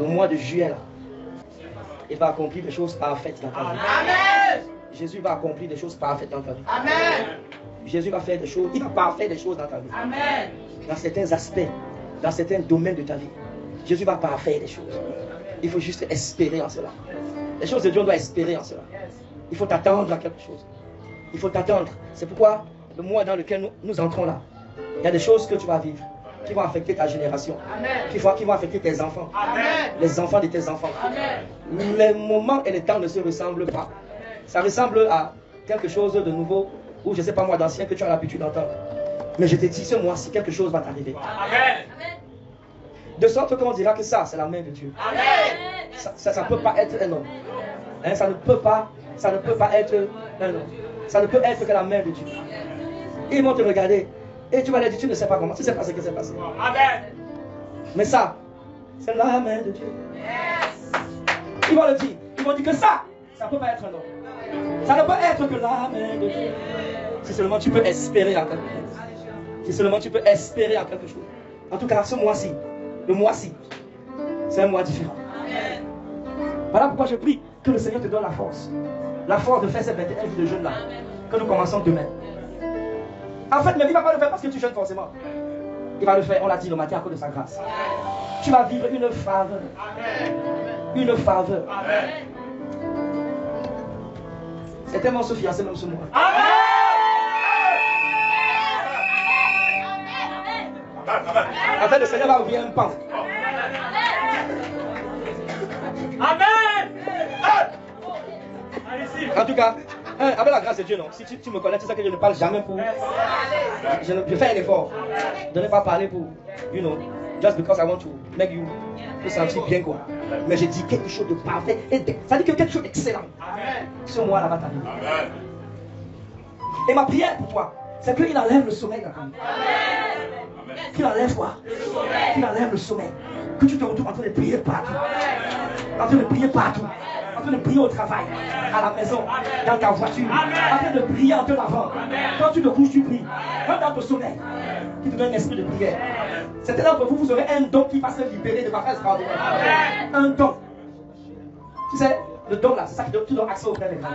le mois de juillet, là, il va accomplir des choses parfaites dans ta vie. Amen. Jésus va accomplir des choses parfaites dans ta vie. Amen. Jésus va faire des choses, il va parfaire des choses dans ta vie. Amen. Dans certains aspects, dans certains domaines de ta vie. Jésus va parfaire des choses. Il faut juste espérer en cela. Les choses de Dieu, on doit espérer en cela. Il faut t'attendre à quelque chose. Il faut t'attendre. C'est pourquoi le mois dans lequel nous entrons là, il y a des choses que tu vas vivre qui vont affecter ta génération, qui vont affecter tes enfants, les enfants de tes enfants. Les moments et les temps ne se ressemblent pas. Ça ressemble à quelque chose de nouveau, ou je ne sais pas moi, d'ancien que tu as l'habitude d'entendre. Mais je te dis, ce mois-ci, quelque chose va t'arriver. De sorte qu'on dira que ça, c'est la main de Dieu. Ça ne peut pas être un homme. Hein, ça ne peut pas être un homme. Ça ne peut être que la main de Dieu. Ils vont te regarder et tu vas leur dire, tu ne sais pas comment, tu ne sais pas ce qui s'est passé. Mais ça, c'est la main de Dieu. Ils vont le dire. Ils vont dire que ça ne peut pas être un homme. Ça ne peut être que la main de Dieu. Si seulement tu peux espérer en quelque chose. Si seulement tu peux espérer en quelque chose. En tout cas, ce mois-ci, le mois-ci, c'est un mois différent. Voilà pourquoi je prie que le Seigneur te donne la force. La force de faire ces 21 jours de jeûne là. Que nous commençons demain. En fait, mais il ne va pas le faire parce que tu jeûnes forcément. Il va le faire, on l'a dit le matin à cause de sa grâce. Tu vas vivre une faveur. Une faveur. C'est tellement se fiancer même ce mois. En fait, le Seigneur va ouvrir un pan. Amen. En tout cas, avec la grâce de Dieu, non. Si tu me connais, tu sais que je ne parle jamais pour. Je fais un effort de ne pas parler pour, you know, just because I want to make you te sentir bien quoi. Mais je dis quelque chose de parfait. Ça dit que quelque chose d'excellent. Ce mois-là va t'arriver. Et ma prière pour toi, c'est qu'il enlève le sommeil dans ta vie. Qu'il enlève quoi? Qu'il enlève le sommeil. Que tu te retrouves en train de prier partout. En train de prier partout. En train de prier au travail, à la maison, dans ta voiture. En train de prier en te lavant. Quand tu te couches, tu pries. Quand dans ton sommeil, qui te donne un esprit de prière. Certains d'entre vous, vous aurez un don qui va se libérer de façon extraordinaire. Un don. Tu sais, le don là, c'est ça qui te donne accès au Père des grands.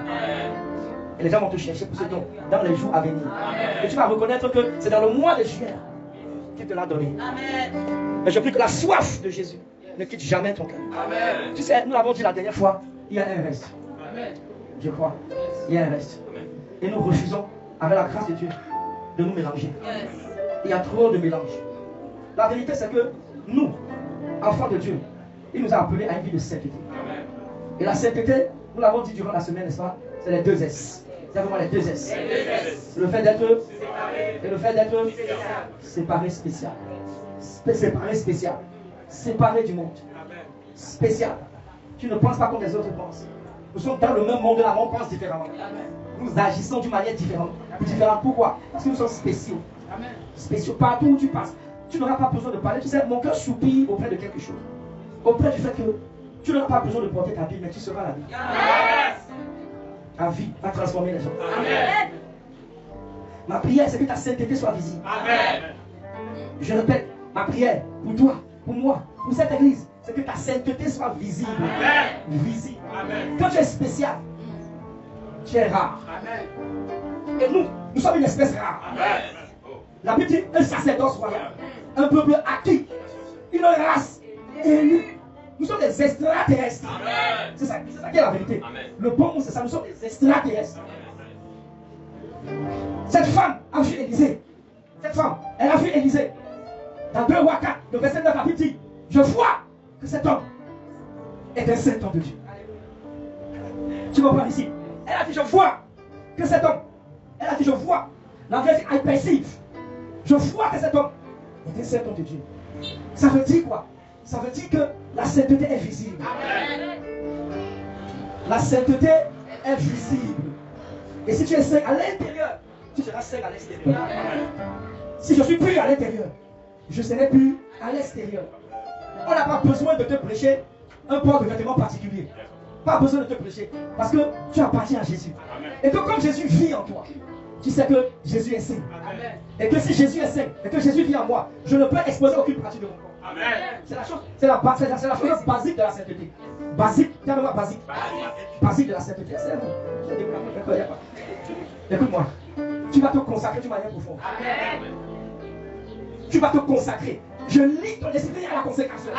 Et les gens vont te chercher pour ce don dans les jours à venir. Et tu vas reconnaître que c'est dans le mois de juillet qu'il te l'a donné. Mais je prie que la soif de Jésus ne quitte jamais ton cœur. Tu sais, nous l'avons dit la dernière fois, il y a un reste. Je crois. Il y a un reste. Et nous refusons, avec la grâce de Dieu, de nous mélanger. Il y a trop de mélange. La vérité, c'est que nous, enfants de Dieu, il nous a appelés à une vie de sainteté. Et la sainteté, nous l'avons dit durant la semaine, n'est-ce pas? C'est les 2 S. C'est vraiment les 2 S. Le fait d'être et le fait d'être séparé spécial. Séparé spécial. Séparé du monde. Spécial. Tu ne penses pas comme les autres pensent. Nous sommes dans le même monde là, mais on pense différemment. Nous agissons d'une manière différente. Pourquoi? Parce que nous sommes spéciaux. Spéciaux. Partout où tu passes, tu n'auras pas besoin de parler. Tu sais, mon cœur soupire auprès de quelque chose. Auprès du fait que tu n'auras pas besoin de porter ta vie, mais tu seras la vie. Ta vie va transformer les gens. Amen. Ma prière, c'est que ta sainteté soit visible. Amen. Je répète, ma prière pour toi, pour moi, pour cette église, c'est que ta sainteté soit visible. Amen. Visible. Amen. Quand tu es spécial, tu es rare. Amen. Et nous sommes une espèce rare. Amen. La Bible dit un sacerdoce royal, un peuple acquis, une race élue. Nous sommes des extraterrestres. C'est ça qui est la vérité. Amen. Le bon mot, c'est ça. Nous sommes des extraterrestres. Amen. Cette femme a vu Élisée. Cette femme, elle a vu Élisée. Dans 2 Rois 4, le verset 9, la Bible dit, je vois que cet homme est un saint homme de Dieu. Tu comprends ici? Elle a dit, je vois que cet homme. Elle a dit, je vois. L'anglais dit, I perceive. Je vois que cet homme est un saint homme de Dieu. Ça veut dire quoi? Ça veut dire que la sainteté est visible. Amen. La sainteté est visible. Et si tu es saint à l'intérieur, tu seras saint à l'extérieur. Si je suis pur à l'intérieur, je serai pur à l'extérieur. On n'a pas besoin de te prêcher un port de vêtements particulier. Pas besoin de te prêcher. Parce que tu appartiens à Jésus. Et que comme Jésus vit en toi, tu sais que Jésus est saint. Et que si Jésus est saint et que Jésus vit en moi, je ne peux exposer aucune pratique de mon corps. C'est la chose, c'est la chose basique de la sainteté. Basique, regarde-moi basique. Basique de la sainteté. C'est bon. Écoute-moi. Tu vas te consacrer d'une manière profonde. Tu vas te consacrer. Je lis ton esprit à la consécration.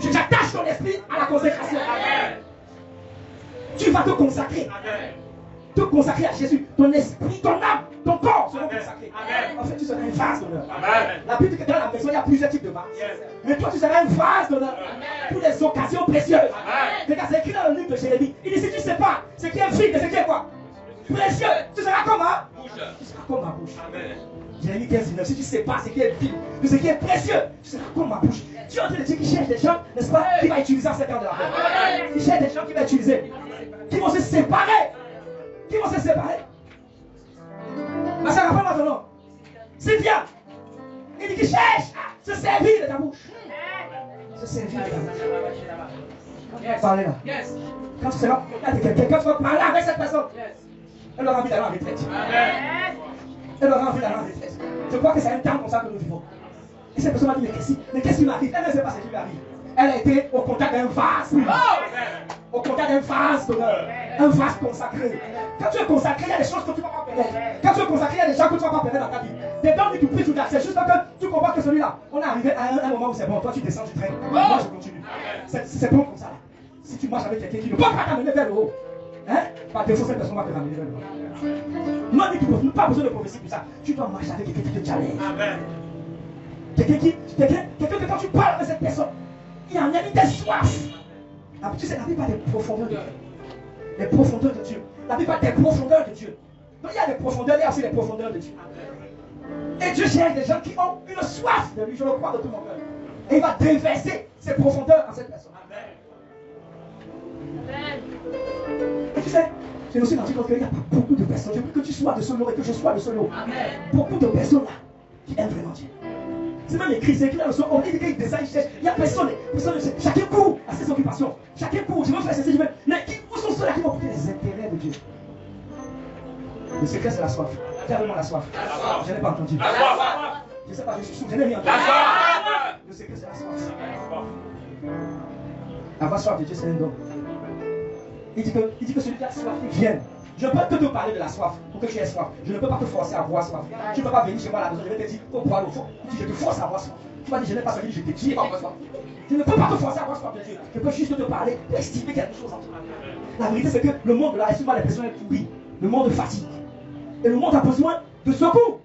J'attache ton esprit à la consécration. Tu vas te consacrer. Te consacrer à Jésus. Ton esprit, ton âme, ton corps seront consacrés. En fait, tu seras un vase d'honneur. La Bible dit que dans la maison, il y a plusieurs types de vases. Mais toi, tu seras un vase d'honneur pour les occasions précieuses. Regarde, c'est écrit dans le livre de Jérémie. Il dit, si tu ne sais pas ce qui est vide et ce qui est quoi? Précieux. Tu seras comme ma bouche. Tu seras comme ma bouche. Jérémie 15, 19. Si tu ne sais pas ce qui est vide de ce qui est précieux, tu seras comme ma bouche. Tu es en train de dire qu'il cherche des gens, n'est-ce pas, qui va utiliser en 7 ans de la paix. Il cherche des gens qui vont utiliser, qui vont se séparer. Qui vont se séparer. Mais ça rappelle ton nom. Sylvia. Il dit qu'il cherche à se servir de ta bouche. Se servir de ta bouche. Parlez là. Quand tu seras contact de quelqu'un, quand tu vas parler avec cette personne, elle aura envie d'aller en retraite. Elle aura envie d'aller en retraite. Je crois que c'est un temps comme ça que nous vivons. Et cette personne m'a dit, mais qu'est-ce qui m'arrive? Elle ne sait pas ce qui lui arrive. Elle a été au contact d'un vase. Au contact d'un vase d'honneur. Un vase consacré. Quand tu es consacré, il y a des choses que tu ne vas pas permettre. Quand tu es consacré, il y a des gens que tu ne vas pas permettre dans ta vie. Des dons du prix, c'est juste que tu comprends que celui-là, on est arrivé à un moment où c'est bon. Toi, tu descends du train. Moi, je continue. C'est bon comme ça. Si tu marches avec quelqu'un qui ne peut pas t'amener vers le haut, hein? Par défaut, cette personne va te ramener vers le haut. Non, tu n'as pas besoin de prophétie pour ça. Tu dois marcher avec quelqu'un qui te challenge. Quelqu'un que quand tu parles avec cette personne, il y en a des soif. Tu sais, la Bible parle des profondeurs de Dieu. Les profondeurs de Dieu. La Bible parle des profondeurs de Dieu. Donc il y a des profondeurs, il y a aussi des profondeurs de Dieu. Et Dieu cherche des gens qui ont une soif de lui, je le crois de tout mon cœur. Et il va déverser ses profondeurs en cette personne. Et tu sais, j'ai aussi rendu compte qu'il n'y a pas beaucoup de personnes. Je veux que tu sois de ce lot et que je sois de ce lot. Beaucoup de personnes là qui aiment vraiment Dieu. C'est même écrit, c'est écrit dans le son, on dit qu'il désire, il n'y a personne, chacun court à ses occupations, chacun court, je veux faire ceci, je veux, mais où sont ceux-là qui vont porter les intérêts de Dieu? Le secret c'est la soif. Dis vraiment la soif. Je n'ai pas entendu. La soif. Je ne sais pas, je suis sourd, je n'ai rien entendu. Le secret c'est la soif. Avoir soif de Dieu c'est un don. Il dit que celui qui a soif, il vienne. Je ne peux que te parler de la soif pour que tu aies soif. Je ne peux pas te forcer à avoir soif. Tu ne peux pas venir chez moi à la maison, je vais te dire, oh, bois l'eau. Je te force à avoir soif. Tu vas dire, je n'ai pas soif, je te dis, je n'ai pas soif. Je ne peux pas te forcer à avoir soif de Dieu. Je peux juste te parler pour estimer quelque chose en toi. La vérité, c'est que le monde là, est souvent les personnes pourries. Le monde fatigue. Et le monde a besoin de secours.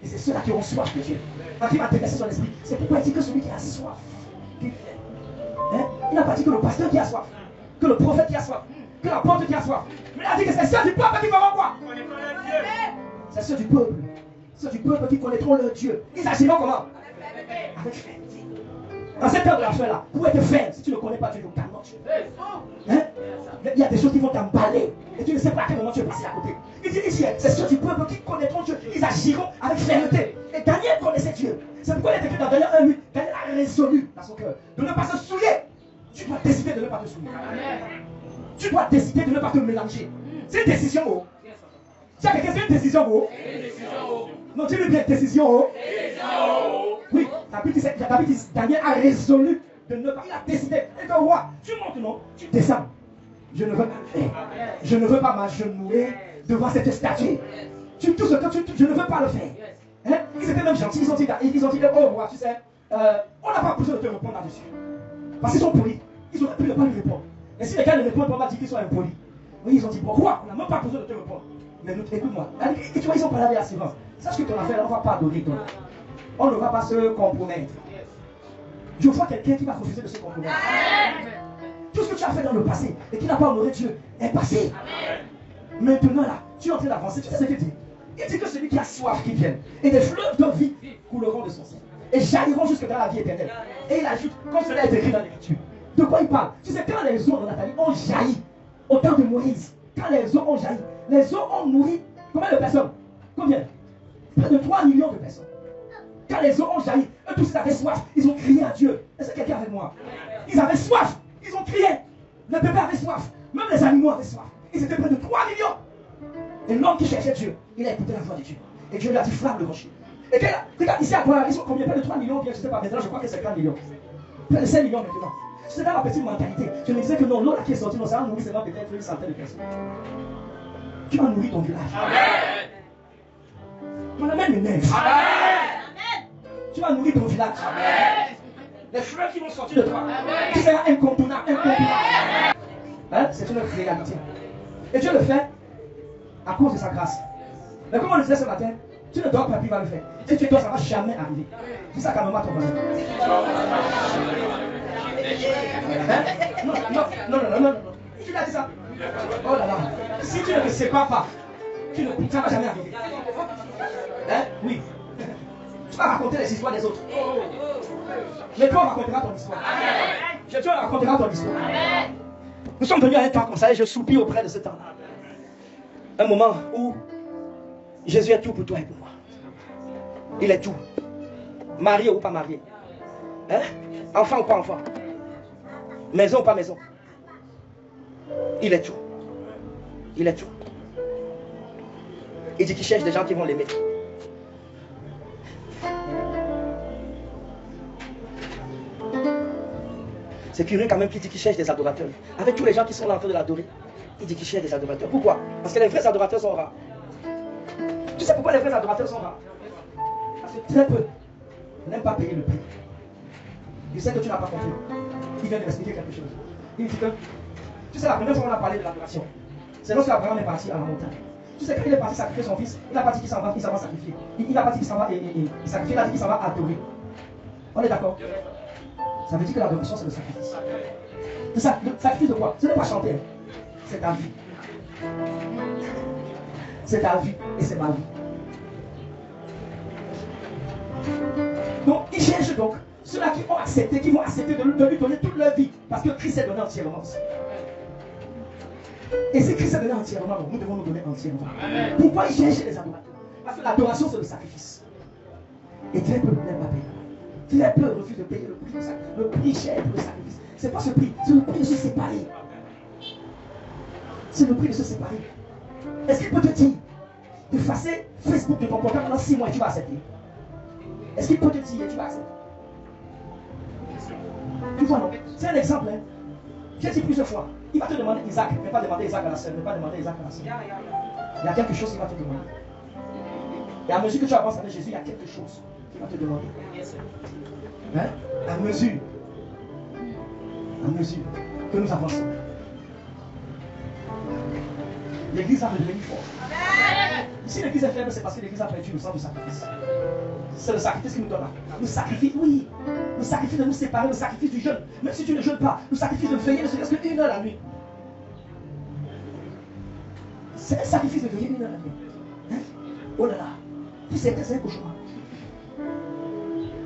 Et c'est ceux-là qui ont soif de Dieu. Quand il va déverser son esprit, c'est pourquoi il dit que celui qui a soif, hein? Il n'a pas dit que le pasteur qui a soif, que le prophète qui a soif, que l'apôtre qui a soif. Mais il a dit que c'est ceux du peuple qui feront quoi? C'est ceux du peuple. Ceux du peuple qui connaîtront leur Dieu. Ils agiront comment? Avec fermeté. Dans cette heure de la fin là, pour être ferme, si tu ne connais pas Dieu, calme Dieu. Hein? Il y a des choses qui vont t'emballer. Et tu ne sais pas à quel moment tu es passé à côté. Il dit ici, c'est ceux du peuple qui connaîtront Dieu. Ils agiront avec fermeté. Et Daniel connaissait Dieu. C'est pourquoi il est écrit dans Daniel 1:8. Daniel a résolu dans son cœur de ne pas se souiller. Tu dois décider de ne pas te souiller. Tu dois décider de ne pas te mélanger. C'est une décision, oh. Tu as quelqu'un, c'est une décision, oh. Non, dis-le bien, décision, oh. Oui, la Bible dit, Daniel a résolu de ne pas. Il a décidé. Et que roi, tu montes, non, tu descends. Je ne veux pas le faire. Je ne veux pas m'agenouiller devant cette statue. Tout ce que je ne veux pas le faire. Hein? Ils étaient même gentils. Ils ont dit, oh roi, tu sais, on n'a pas besoin de te répondre là-dessus. Parce qu'ils sont polis. Ils auraient pu ne pas lui répondre. Et si les gars ne répondent pas, on va dire qu'ils sont impolis. Oui, ils ont dit, bon, roi, on n'a même pas besoin de te répondre. Mais écoute-moi. Et tu vois, ils ont parlé avec l'assurance. Sache que ton affaire, on ne va pas donner ton. On ne va pas se compromettre. Je vois quelqu'un qui va refuser de se compromettre. Tout ce que tu as fait dans le passé et qui n'a pas honoré Dieu est passé. Maintenant là, tu es en train d'avancer. Tu sais ce qu'il dit? Il dit que celui qui a soif qui vienne. Et des fleuves de vie couleront de son sein. Et jailliront jusque dans la vie éternelle. Et il ajoute, comme cela est écrit dans l'Écriture. De quoi il parle? Tu sais, quand les eaux de Nathalie ont jailli au temps de Moïse, quand les eaux ont jailli, les eaux ont nourri combien de personnes? Combien? Près de 3 millions de personnes. Quand les eaux ont jailli, eux tous ils avaient soif, ils ont crié à Dieu. Est-ce que quelqu'un avec moi? Ils avaient soif, ils ont crié. Le bébé avait soif, même les animaux avaient soif. Ils étaient près de 3 millions. Et l'homme qui cherchait Dieu, il a écouté la voix de Dieu. Et Dieu lui a dit, flamme le rocher. Et regarde, ici à toi, ils sont combien? Près de 3 millions, bien, je ne sais pas, maintenant je crois que c'est 4 millions. Près de 5 millions maintenant. C'est dans la petite mentalité. Je me disais que non, l'eau là qui est sortie, non, ça va nourrir seulement peut-être une centaine de personnes. Tu vas nourrir ton village. Amen. Mon amène le neige. Amen. Tu vas nourrir ton village. Amen. Les fleurs qui vont sortir de toi. Amen. Tu seras incontournable, incontournable. Hein? C'est une réalité. Et Dieu le fait à cause de sa grâce. Mais comme on le disait ce matin, tu ne dors pas, puis il va le faire. Si tu dors, ça ne va jamais arriver. C'est ça quand même à ton voisin. Hein? Non. Tu l'as dit ça? Oh là là. Si tu ne te sépares pas, ça ne va jamais arriver. Hein? Oui. Tu vas raconter les histoires des autres. Mais toi, on racontera ton histoire. Dieu racontera ton histoire. Nous sommes venus à un temps comme ça et je soupire auprès de ce temps-là. Un moment où Jésus est tout pour toi et pour moi. Il est tout. Marié ou pas marié. Hein? Enfant ou pas enfant. Maison ou pas maison. Il est tout. Il est tout. Il dit qu'il cherche des gens qui vont l'aimer. C'est curieux quand même qu'il dit qu'il cherche des adorateurs. Avec tous les gens qui sont là en train de l'adorer, il dit qu'il cherche des adorateurs. Pourquoi? Parce que les vrais adorateurs sont rares. Tu sais pourquoi les vrais adorateurs sont rares? Parce que très peu n'aiment pas payer le prix. Je sais que tu n'as pas compris. Il vient de m'expliquer quelque chose. Il dit que, tu sais, la première fois qu'on a parlé de l'adoration, c'est lorsque Abraham est parti à la montagne. Tu sais, quand il est parti sacrifier son fils, il n'a pas dit qu'il s'en va sacrifier. Il n'a pas dit qu'il s'en va sacrifier, il a dit qu'il s'en va adorer. On est d'accord? Ça veut dire que l'adoration, c'est le sacrifice. C'est ça, le sacrifice de quoi? Ce n'est pas chanter. C'est ta vie. C'est ta vie et c'est ma vie. Donc, il cherche donc ceux-là qui vont accepter de lui donner toute leur vie. Parce que Christ s'est donné entièrement aussi. Et si Christ s'est donné entièrement, nous devons nous donner entièrement. Amen. Pourquoi il cherche les adorateurs? Parce que l'adoration, c'est le sacrifice. Et très peu n'aiment pas payer. Très peu refusent de payer le prix du sacrifice. Le prix cher pour le sacrifice. Ce n'est pas ce prix, c'est le prix de se séparer. C'est le prix de se séparer. Est-ce qu'il peut te dire d'effacer Facebook de ton portable pendant 6 mois et tu vas accepter? Est-ce qu'il peut te dire et tu vas accepter? Tu vois, non? C'est un exemple. Hein? J'ai dit plusieurs fois. Il va te demander Isaac, ne pas demander Isaac à la sœur, ne pas demander Isaac à la sœur. Il y a quelque chose qu'il va te demander. Et à mesure que tu avances avec Jésus, il y a quelque chose qu'il va te demander. Hein? À mesure que nous avançons, l'église va devenir forte. Si l'église est faible, c'est parce que l'église a perdu le sang du sacrifice. C'est le sacrifice qui nous donne là. Le sacrifice, oui. Le sacrifice de nous séparer, le sacrifice du jeûne. Même si tu ne jeûnes pas, le sacrifice de veiller ne serait-ce que 1 heure la nuit. C'est un sacrifice de veiller 1 heure la nuit. Hein? Oh là là. Tu sais que c'est un cauchemar.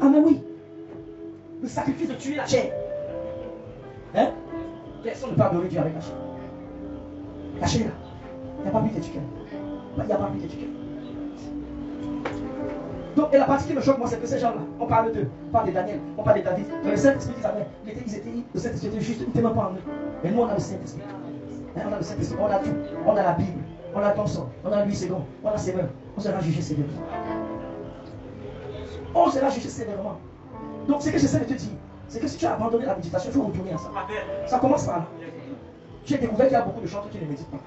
Ah mais oui. Le sacrifice de tuer la chair. Hein? Personne ne peut adorer Dieu avec la chair. La chair là. Il n'y a pas plus d'étiquette. Il n'y a pas plus d'étiquette. Donc, et la partie qui me choque, moi, c'est que ces gens-là, on parle d'eux, on parle de Daniel, on parle de David. Mais le Saint-Esprit, le Saint-Esprit était juste, il n'était même pas en eux. Mais nous, on a le Saint-Esprit. Hein, on a le Saint-Esprit, on a tout. On a la Bible, on a Thomson, on a Louis II, on a Sévère. On sera jugé sévèrement. On sera jugé sévèrement. Donc, ce que j'essaie de te dire, c'est que si tu as abandonné la méditation, il faut retourner à ça. Ça commence par là. J'ai découvert qu'il y a beaucoup de chanteurs qui ne méditent pas.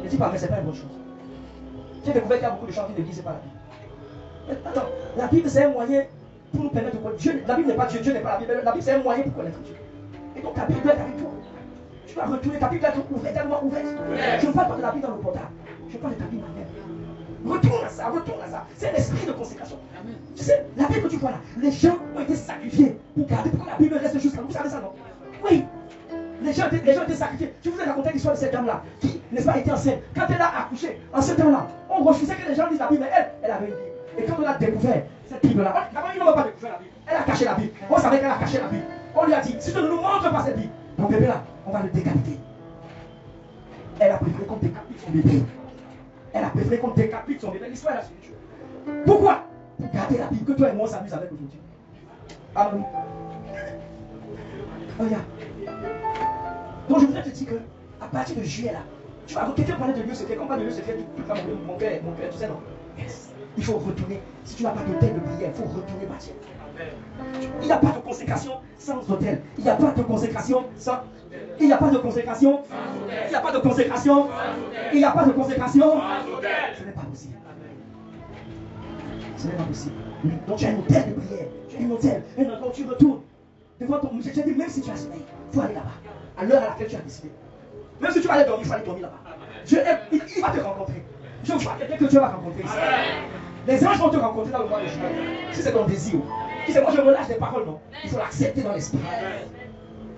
Ne dis pas, mais ce n'est pas une bonne chose. J'ai découvert qu'il y a beaucoup de chanteurs qui ne lisent pas la Bible. Attends, la Bible c'est un moyen pour nous permettre de connaître Dieu. La Bible n'est pas Dieu, Dieu n'est pas la Bible. La Bible c'est un moyen pour connaître Dieu. Et donc ta Bible doit être avec toi. Tu dois retourner, ta Bible doit être ouverte, tellement ouverte. Je ne parle pas de la Bible dans le portable. Je parle de ta Bible en elle. Retourne à ça, retourne à ça. C'est l'esprit de consécration. Tu sais, la Bible que tu vois là, les gens ont été sacrifiés pour garder, pour que la Bible reste jusqu'à nous. Vous savez ça, non? Oui. Les gens étaient sacrifiés. Je vous ai raconté l'histoire de cette dame-là, qui, n'est-ce pas, était enceinte. Quand elle a accouché, en ce temps-là, on refusait que les gens lisent la Bible, mais elle avait une Bible. Et quand on a découvert cette Bible-là, ils n'ont pas découvert la Bible. Elle a caché la Bible. On savait qu'elle a caché la Bible. On lui a dit, si tu ne nous montres pas cette Bible, ton bébé-là, on va le décapiter. Elle a préféré qu'on décapite son bébé. Elle a préféré qu'on décapite son bébé. L'histoire est la suite. Pourquoi? Pour garder la Bible que toi et moi on s'amuse avec aujourd'hui. Amen. Regarde. Donc je voudrais te dire que à partir de juillet là, tu vas quelqu'un parler de Dieu secret. Quand on parle de Dieu secret, tu vas mon cœur, tu sais non. Yes. Il faut retourner. Si tu n'as pas d'hôtel de prière, il faut retourner bâtir. Il n'y a pas de consécration sans hôtel. Il n'y a pas de consécration sans. Il n'y a pas de consécration. Il n'y a pas de consécration. Il n'y a pas de consécration. Ce n'est pas possible. Ce n'est pas possible. Donc tu as un hôtel de prière. Tu as un hôtel. Un endroit où tu retournes. Devant ton. Je dis, même si tu as sommeil, il faut aller là-bas. À l'heure à laquelle tu as décidé. Même si tu vas aller dormir, il faut aller dormir là-bas. Il va te rencontrer. Je vois quelqu'un que tu vas rencontrer ici. Les anges vont te rencontrer dans le mois de juillet. Si c'est ton désir. Si c'est moi, je relâche des paroles, non. Il faut l'accepter dans l'esprit.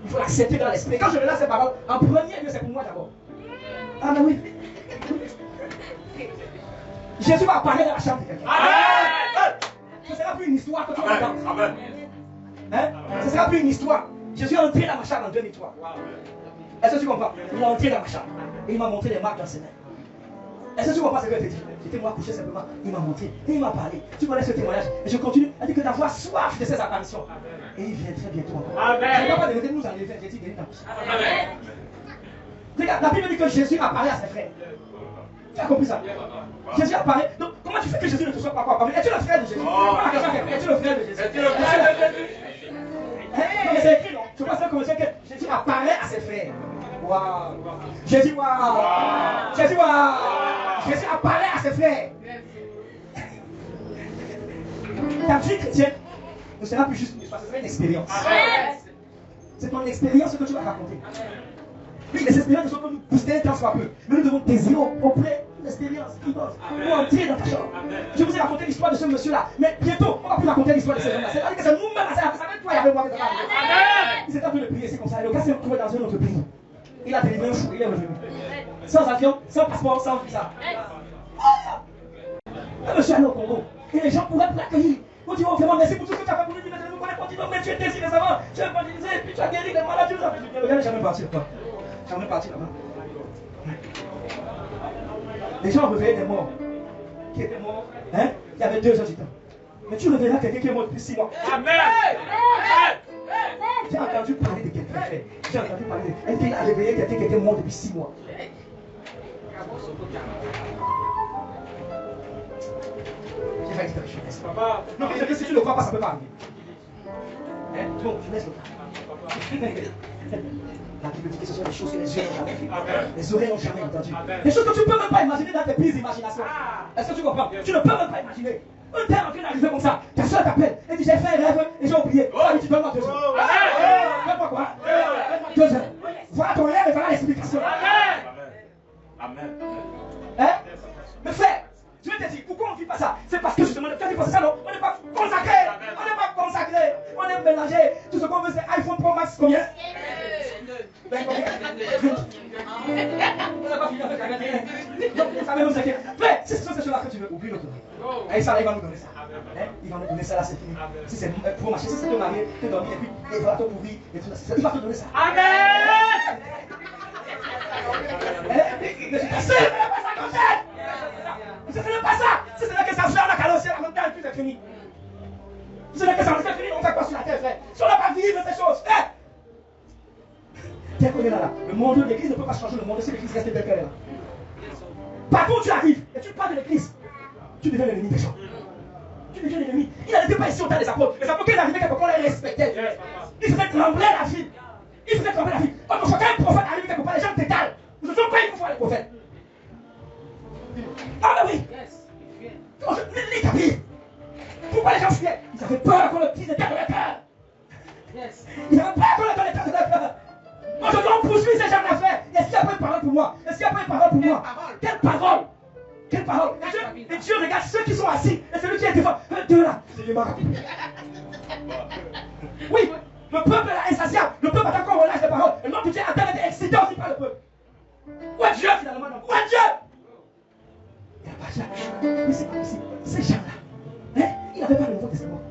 Il faut l'accepter dans l'esprit. Quand je relâche ces paroles, en premier lieu, c'est pour moi d'abord. Ah, mais oui. Jésus va apparaître dans la chambre de quelqu'un. Ce ne sera plus une histoire que tu vas entendre. Hein? Ce ne sera plus une histoire. Je suis entré dans ma chambre en 2003. Est-ce que tu comprends? Il est entré dans ma chambre. Et il m'a montré les marques dans ses mains. Est-ce que tu comprends ce que je te dis? J'étais moi couché simplement. Il m'a montré. Et il m'a parlé. Tu connais ce témoignage. Et je continue. Elle dit que d'avoir soif de ces apparitions. Et il vient très bientôt encore. Amen. Je ne vais pas de nous enlever. J'ai dit, venez dans la Amen. Regarde, la Bible dit que Jésus apparaît à ses frères. Tu as compris ça? Jésus apparaît. Donc, comment tu fais que Jésus ne te soit pas apparu? Es-tu le frère de Jésus? Es-tu le frère de Jésus? Es-tu le frère de Jésus? Mais c'est écrit, non? Je pense que Jésus apparaît à ses frères. Waouh! Jésus, waouh! Jésus, waouh! Jésus apparaît à ses frères. Ta vie chrétienne ne sera plus juste une histoire, ce sera une expérience. C'est ton expérience que tu vas raconter. Oui, les expériences ne sont pas nous booster un temps soit peu. Mais nous devons désirer auprès d'une expérience qui donne pour entrer dans ta chambre. Je vous ai raconté l'histoire de ce monsieur-là. Mais bientôt, on va plus raconter l'histoire de ce jeune-là. C'est-à-dire que c'est nous-mêmes, ça fait toi, il y avait moi que ça va arriver. Il s'est en train de prier, c'est comme ça. Et le gars s'est retrouvé dans un autre pays. Il a délivré un fou, il est revenu. Sans avion, sans passeport, sans visa. Un monsieur allé au Congo. Et les gens pourraient l'accueillir. On dit, oh vraiment, merci pour tout ce que tu as fait pour nous. Mais nous connaissons pas, mais tu étais ici récemment. Tu as évangélisé, puis tu as guéri les malades. Le gars n'est jamais parti là-bas. Jamais parti là-bas. Les gens réveillaient des morts. Qui étaient morts, hein? Il y avait 2 heures du temps. Mais tu réveilleras quelqu'un qui est mort depuis 6 mois. Amen! J'ai entendu parler de quelqu'un. J'ai entendu parler de quelqu'un qui a réveillé quelqu'un qui était mort depuis 6 mois. J'ai failli dire que je laisse. Non, mais si tu ne le crois pas, ça ne peut pas arriver. Hein? Bon, je laisse le cas. La Bible dit que ce sont des choses que les yeux n'ont jamais vues. Les oreilles n'ont jamais entendues. Des choses que tu ne peux même pas imaginer dans tes pires imaginations. Est-ce que tu comprends? Tu ne peux même pas imaginer. Un terme qui est arrivé comme ça. Ta soeur t'appelle et dit j'ai fait un rêve et j'ai oublié. Oh, tu donnes-moi 2 heures. Donne-moi quoi? Donne-moi 2 heures. Voilà ton rêve et voilà l'explication. Amen. Hein? Mais frère, je vais te dire, pourquoi on ne vit pas ça? C'est parce que justement, quand tu penses ça, non? On n'est pas consacré. On n'est pas consacré. On est mélangé. Tout ce qu'on veut, c'est iPhone Pro Max combien? On n'a pas fini avec la galerie. Donc, ça va nous inquiéter. Frère, si ce sont ces choses-là que tu veux, oublie l'autre. Et ça, il va nous donner ça. Il va nous donner ça, là, c'est fini. Si c'est pour marcher, si c'est te marier, te dormir, et puis il va te couvrir, et tout ça. Il va te donner ça. Amen! Mais je t'assure, ce n'est pas ça qu'on fait. Ce n'est pas ça. Si ce n'est que ça fait, on a calé au ciel, la montagne, tout est fini. Si ce n'est que ça, c'est fini, on fait quoi sur la terre, frère? Si on n'a pas vécu ces choses, frère. Tiens, qu'on est là. Le monde, l'église ne peut pas changer le monde si l'église reste telle qu'elle est là. Partout où tu arrives, et tu parles de l'église, tu deviens l'ennemi des gens. Tu deviens l'ennemi. Il n'était pas ici au temps des apôtres. Les apôtres, quand ils arrivaient, quelque part, on les respectait. Ils faisaient trembler la ville. Ils faisaient trembler la ville. Quand un prophète arrive quelque part, les gens t'étalent. Nous ne sommes pas une fois les prophètes. Ah, ben oui. Lis ta Bible. Pourquoi les gens fuyaient? Ils avaient peur qu'on le dise des terres de leur cœur. Ils avaient peur qu'on le donne des terres de leur cœur. Aujourd'hui, on poursuit ces gens d'affaires. Est-ce qu'il n'y a pas une parole pour moi? Est-ce qu'il n'y a pas une parole pour moi? Quelle parole? Quelle parole? Et Dieu regarde ceux qui sont assis et celui qui est devant. Deux là, c'est les rapide. Oui, le peuple est insatiable. Le peuple attend qu'on relâche les paroles. Et l'homme de Dieu attend d'être excité aussi par le peuple. Où est Dieu finalement? Où est Dieu? Il n'a pas Dieu. Mais c'est pas possible. Ces gens-là, hein? Il n'avait pas le Nouveau Testament.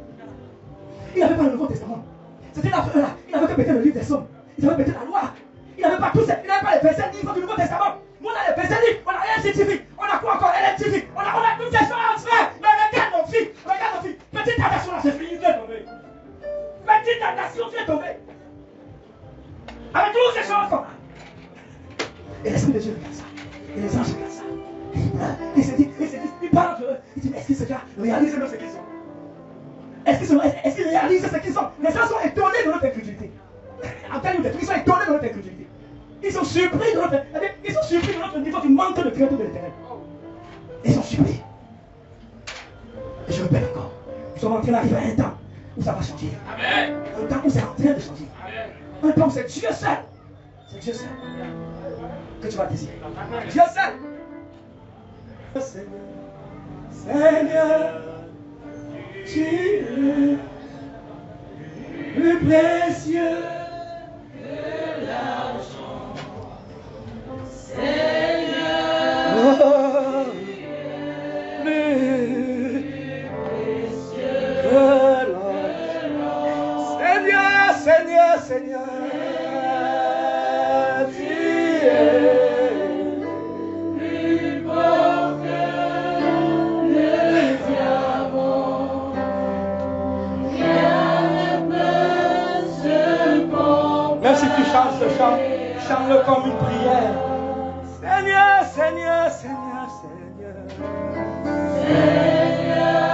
Il n'avait pas le Nouveau Testament. C'était là. Il n'avait que pété le livre des Sommes. Il avait pété la loi. Il n'avait pas tout ça. Il n'avait pas les versets livres du Nouveau Testament. Nous, on a les versets livres. On a LCTV. On a quoi encore? LMTV. On a toutes ces choses, frère. Mais regarde nos filles. Regarde nos filles. Petite nation là, c'est fini. Tu es tombé. Petite nation, tu es tombé. Avec toutes ces choses comme ça. Et l'Esprit de Dieu regarde ça. Et les anges regardent ça. Et il se dit, il parle entre eux. Il dit, mais est-ce qu'ils se réalisent de ce qu'ils sont? Est-ce qu'ils réalisent ce qu'ils sont? Les gens sont étonnés de notre incrédulité. En tant que ils sont étonnés de notre incrédulité. Ils sont surpris de notre niveau du manque de crainte de l'Éternel. Ils sont surpris. Et je répète encore, nous sommes en train d'arriver à un temps où ça va changer. Amen. Un temps où c'est en train de changer. Un temps où c'est Dieu seul. C'est Dieu seul que tu vas désirer. Dieu seul. Seigneur, tu es plus précieux que l'argent. Seigneur, oh, plus précieux que l'argent. Seigneur, Seigneur, Seigneur, tu es plus beau que le diamant. Même si tu chantes ce chant, chante-le comme une prière. Seigneur, Seigneur, Seigneur, Seigneur. Seigneur,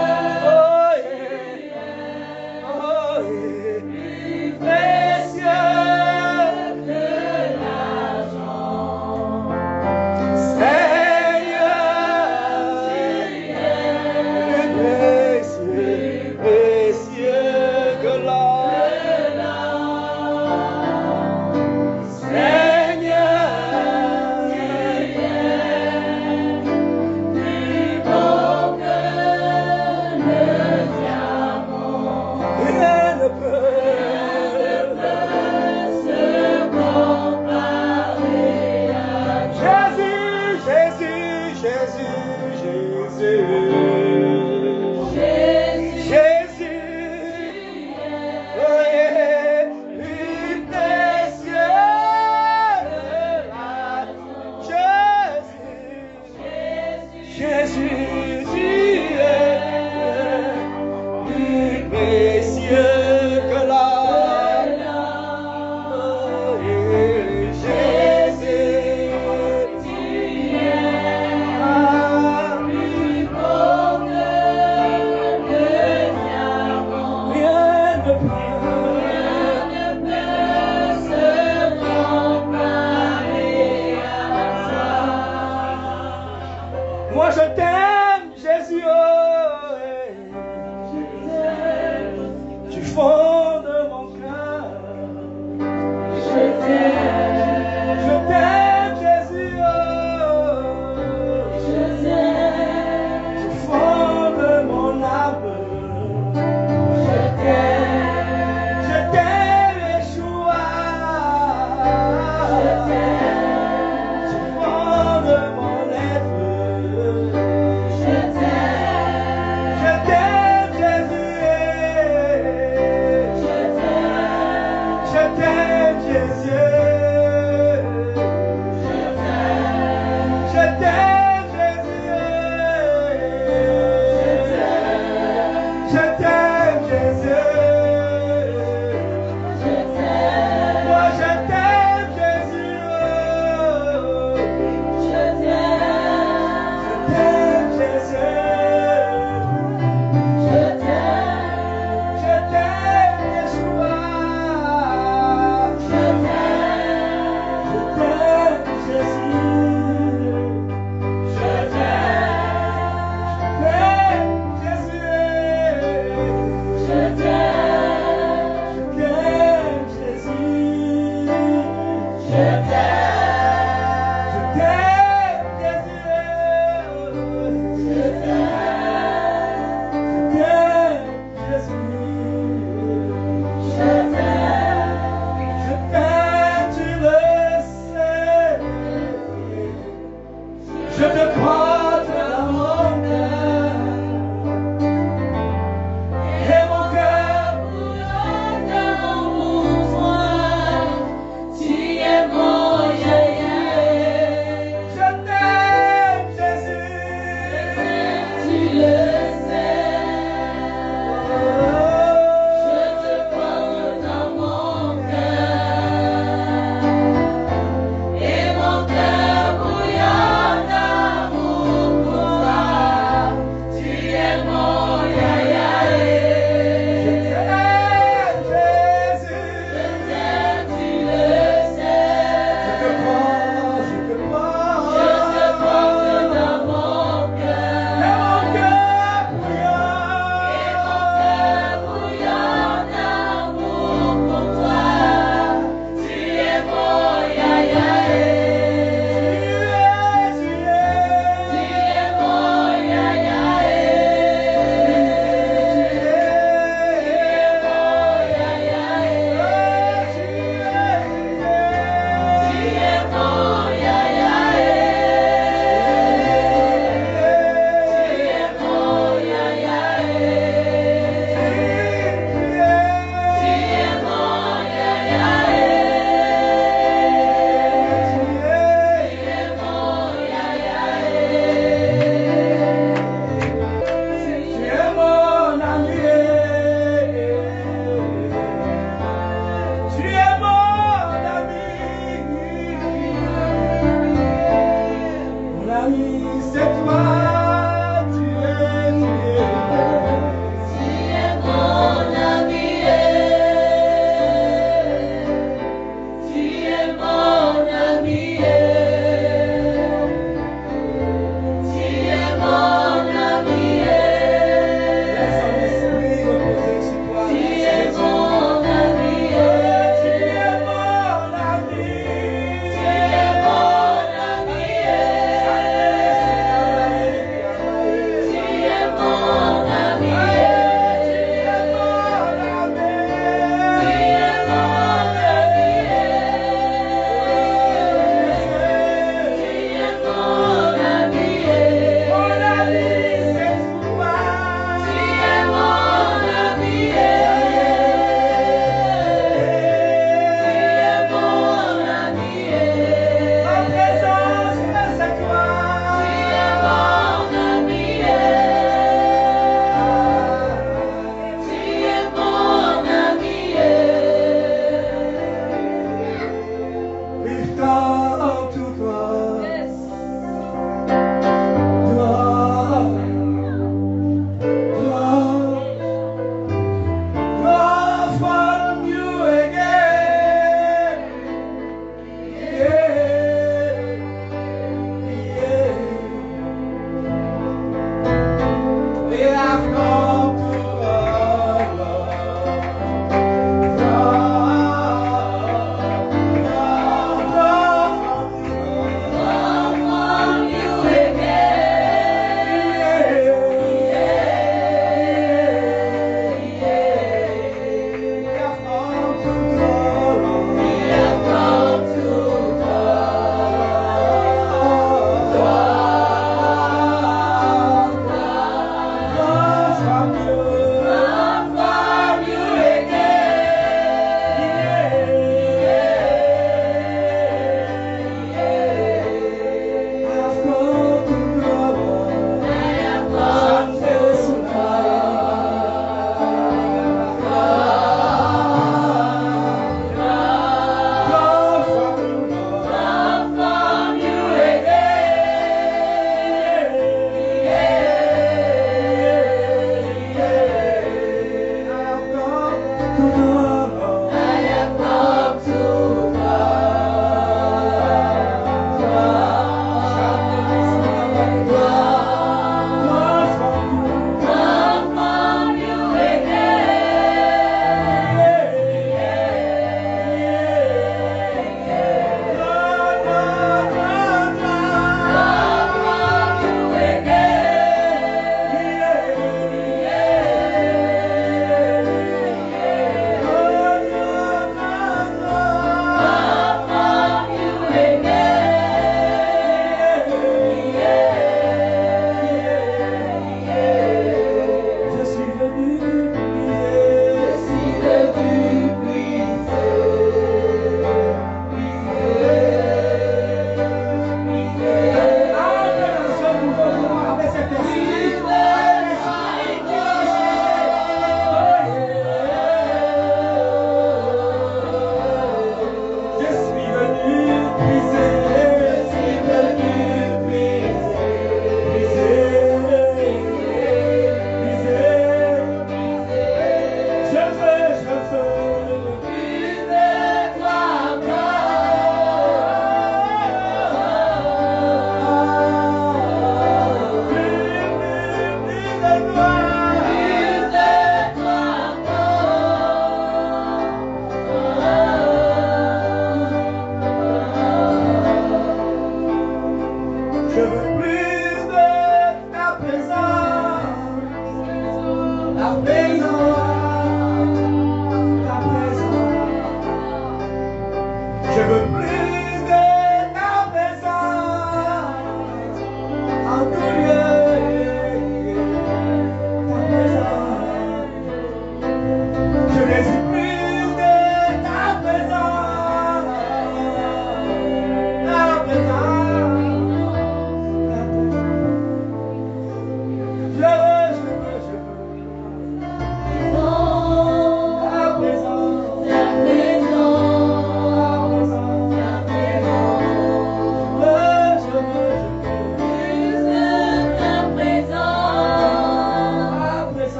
oh yeah, oh yeah. Plus précieux que l'argent. Seigneur, plus précieux, précieux que l'or. Seigneur,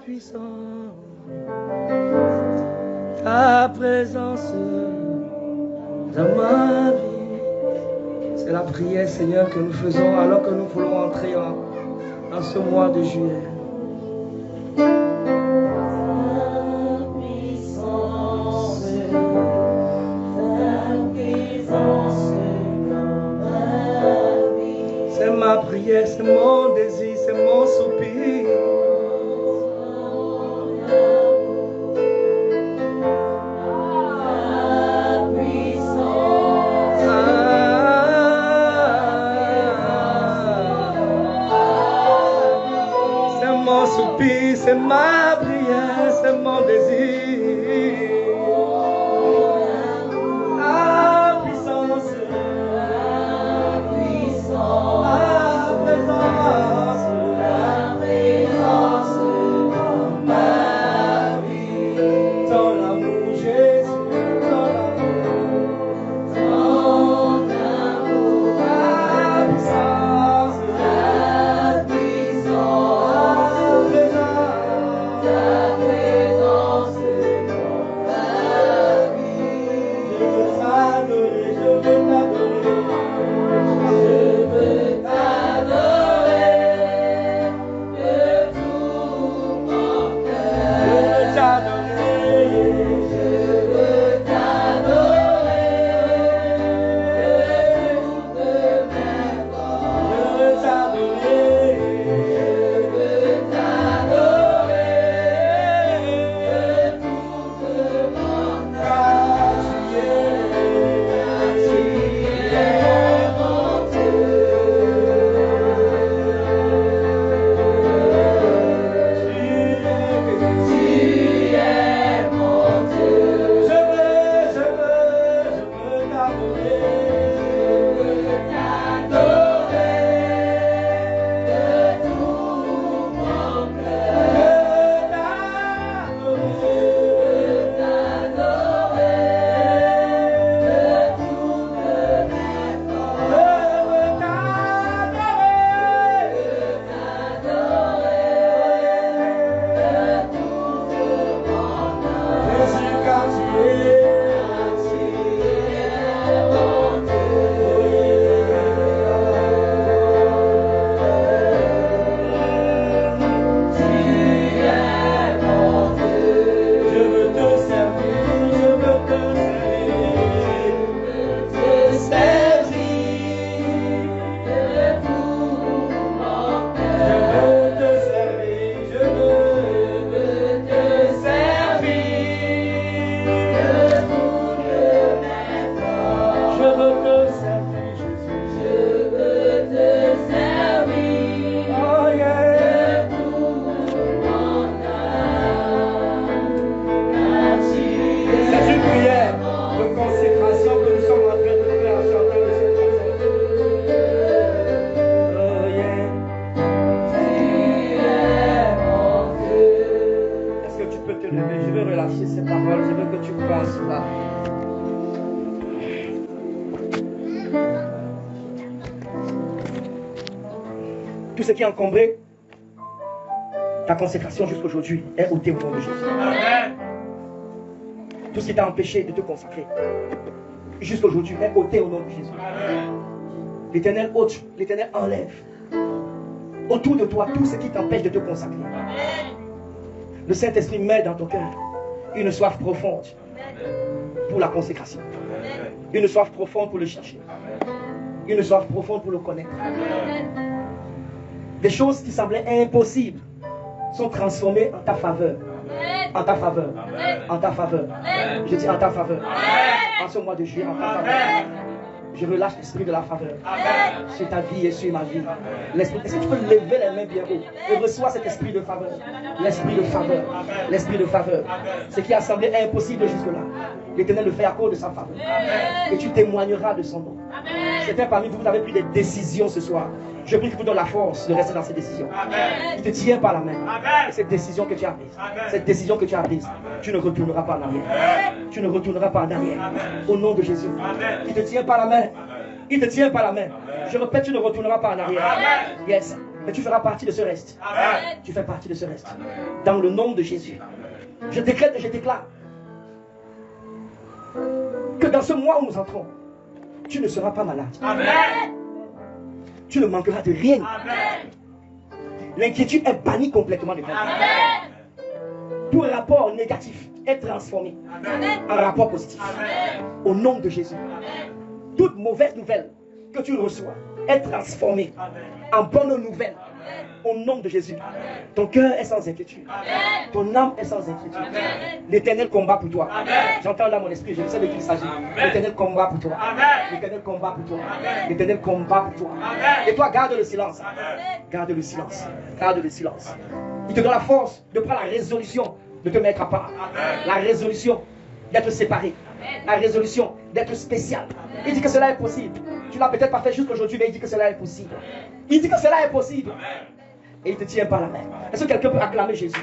puissance, ta présence dans ma vie. C'est la prière, Seigneur, que nous faisons alors que nous voulons entrer dans ce mois de juillet. C'est ma prière, c'est mon désir, c'est mon soupir. C'est ma prière, c'est mon désir. La puissance, la présence dans ma vie. Ton amour, Jésus, ton amour, la puissance, tout ce qui est encombré, ta consécration jusqu'aujourd'hui est ôté au nom de Jésus. Amen. Tout ce qui t'a empêché de te consacrer jusqu'aujourd'hui est ôté au nom de Jésus. L'Éternel ôte, l'Éternel enlève autour de toi tout ce qui t'empêche de te consacrer. Amen. Le Saint-Esprit met dans ton cœur une soif profonde pour la consécration. Amen. Une soif profonde pour le chercher. Amen. Une soif profonde pour le connaître. Amen. Des choses qui semblaient impossibles sont transformées en ta faveur. Amen. En ta faveur. Amen. En ta faveur. Amen. Je dis en ta faveur. Amen. En ce mois de juillet, en ta faveur. Amen. Je relâche l'esprit de la faveur. Amen. Sur ta vie et sur ma vie. Est-ce que tu peux lever les mains bien haut et reçois cet esprit de faveur? L'esprit de faveur. L'esprit de faveur. Ce qui a semblé impossible jusque-là, l'Éternel le fait à cause de sa faveur. Amen. Et tu témoigneras de son nom. Certains parmi vous, vous avez pris des décisions ce soir. Je prie qu'il vous donne la force de rester dans ces décisions. Amen. Il te tient par la main. Amen. Et cette décision que tu as prise, cette décision que tu as prise, tu ne retourneras pas en arrière. Amen. Tu ne retourneras pas en arrière. Amen. Au nom de Jésus. Amen. Il te tient par la main. Amen. Il te tient par la main. Amen. Je répète, tu ne retourneras pas en arrière. Amen. Yes. Mais tu feras partie de ce reste. Amen. Tu fais partie de ce reste. Dans le nom de Jésus. Je décrète et je déclare que dans ce mois où nous entrons, tu ne seras pas malade. Amen. Tu ne manqueras de rien. Amen. L'inquiétude est bannie complètement de ta vie. Amen. Tout rapport négatif est transformé Amen. en rapport positif. Amen. Au nom de Jésus. Amen. Toute mauvaise nouvelle que tu reçois est transformée Amen. en bonne nouvelle. Au nom de Jésus. Ton cœur est sans inquiétude. Amen. Ton âme est sans inquiétude. Amen. L'Éternel combat pour toi. Amen. J'entends dans mon esprit, je sais de qui il s'agit. Amen. L'Éternel combat pour toi. Amen. L'Éternel combat pour toi. Amen. L'Éternel combat pour toi. Amen. Et toi, garde le silence. Amen. Garde le silence. Garde le silence. Il te donne la force de prendre la résolution de te mettre à part. Amen. La résolution d'être séparé. La résolution d'être spécial. Il dit que cela est possible. Tu l'as peut-être pas fait jusqu'aujourd'hui, mais il dit que cela est possible. Il dit que cela est possible. Amen. Et il te tient par la main. Est-ce que quelqu'un peut acclamer Jésus?